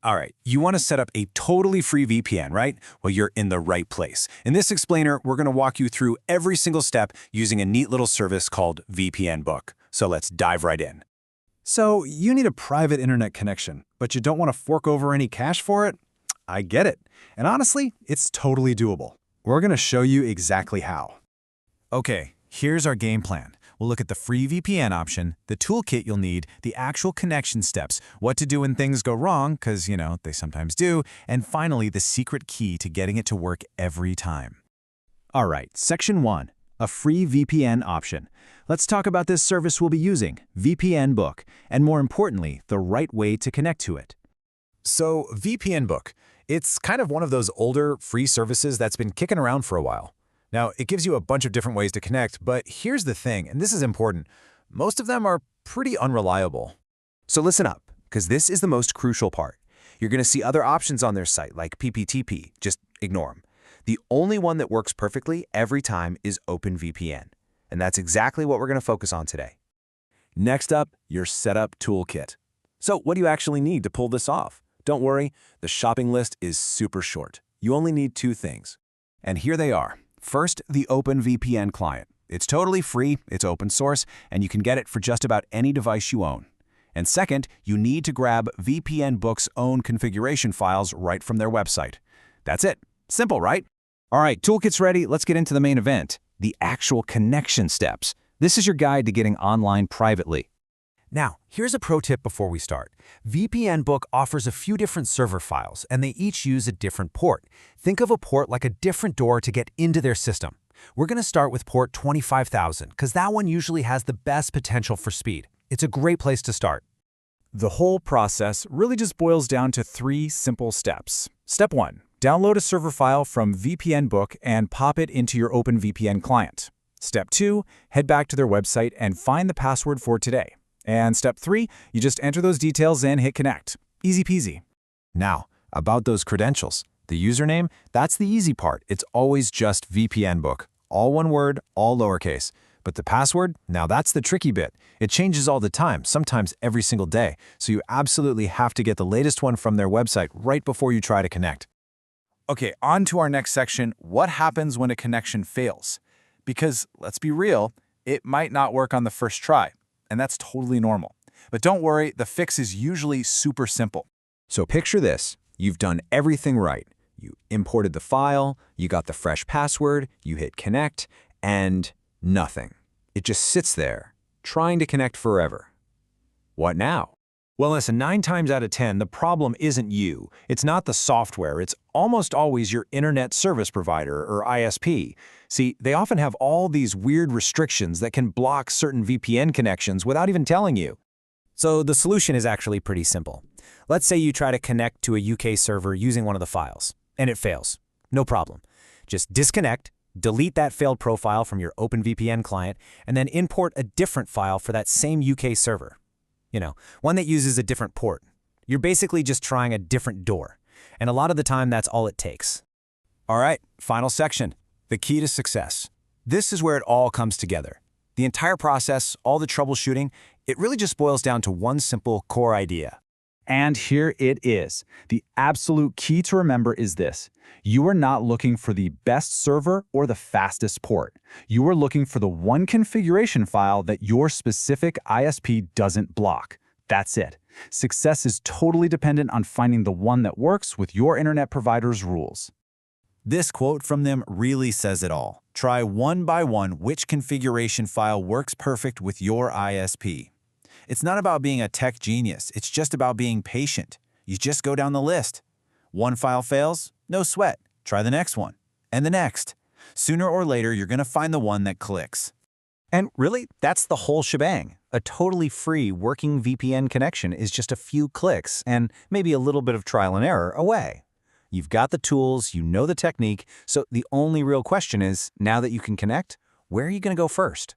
All right, you want to set up a totally free VPN, right? Well, you're in the right place. In this explainer, we're going to walk you through every single step using a neat little service called VPNBook. So let's dive right in. So you need a private internet connection, but you don't want to fork over any cash for it? I get it. And honestly, it's totally doable. We're going to show you exactly how. Okay, here's our game plan. We'll look at the free VPN option, the toolkit you'll need, the actual connection steps, what to do when things go wrong, because, they sometimes do, and finally, the secret key to getting it to work every time. All right, Section 1, a free VPN option. Let's talk about this service we'll be using, VPNBook, and more importantly, the right way to connect to it. So VPNBook, it's kind of one of those older free services that's been kicking around for a while. Now, it gives you a bunch of different ways to connect, but here's the thing, and this is important. Most of them are pretty unreliable. So listen up, because this is the most crucial part. You're going to see other options on their site, like PPTP. Just ignore them. The only one that works perfectly every time is OpenVPN, and that's exactly what we're going to focus on today. Next up, your setup toolkit. So what do you actually need to pull this off? Don't worry, the shopping list is super short. You only need 2 things. And here they are. First, the OpenVPN client. It's totally free, it's open source, and you can get it for just about any device you own. And second, you need to grab VPNBook's own configuration files right from their website. That's it. Simple, right? All right, toolkit's ready. Let's get into the main event, the actual connection steps. This is your guide to getting online privately. Now, here's a pro tip before we start. VPNBook offers a few different server files, and they each use a different port. Think of a port like a different door to get into their system. We're going to start with port 25,000, because that one usually has the best potential for speed. It's a great place to start. The whole process really just boils down to 3 simple steps. Step 1, download a server file from VPNBook and pop it into your OpenVPN client. Step 2, head back to their website and find the password for today. And step 3, you just enter those details and hit connect. Easy peasy. Now, about those credentials. The username, that's the easy part. It's always just VPNBook. All one word, all lowercase. But the password, now that's the tricky bit. It changes all the time, sometimes every single day. So you absolutely have to get the latest one from their website right before you try to connect. Okay, on to our next section, what happens when a connection fails? Because, let's be real, it might not work on the first try. And that's totally normal. But don't worry, the fix is usually super simple. So picture this. You've done everything right. You imported the file, you got the fresh password, you hit connect, and nothing. It just sits there, trying to connect forever. What now? Well, listen, 9 times out of 10, the problem isn't you. It's not the software. It's almost always your internet service provider, or ISP. See, they often have all these weird restrictions that can block certain VPN connections without even telling you. So the solution is actually pretty simple. Let's say you try to connect to a UK server using one of the files, and it fails. No problem. Just disconnect, delete that failed profile from your OpenVPN client, and then import a different file for that same UK server. One that uses a different port. You're basically just trying a different door. And a lot of the time, that's all it takes. All right, final section, the key to success. This is where it all comes together. The entire process, all the troubleshooting, it really just boils down to one simple core idea. And here it is. The absolute key to remember is this. You are not looking for the best server or the fastest port. You are looking for the one configuration file that your specific ISP doesn't block. That's it. Success is totally dependent on finding the one that works with your internet provider's rules. This quote from them really says it all. Try one by one which configuration file works perfect with your ISP. It's not about being a tech genius, it's just about being patient. You just go down the list. One file fails? No sweat. Try the next one. And the next. Sooner or later, you're going to find the one that clicks. And really, that's the whole shebang. A totally free working VPN connection is just a few clicks and maybe a little bit of trial and error away. You've got the tools, you know the technique, so the only real question is, now that you can connect, where are you going to go first?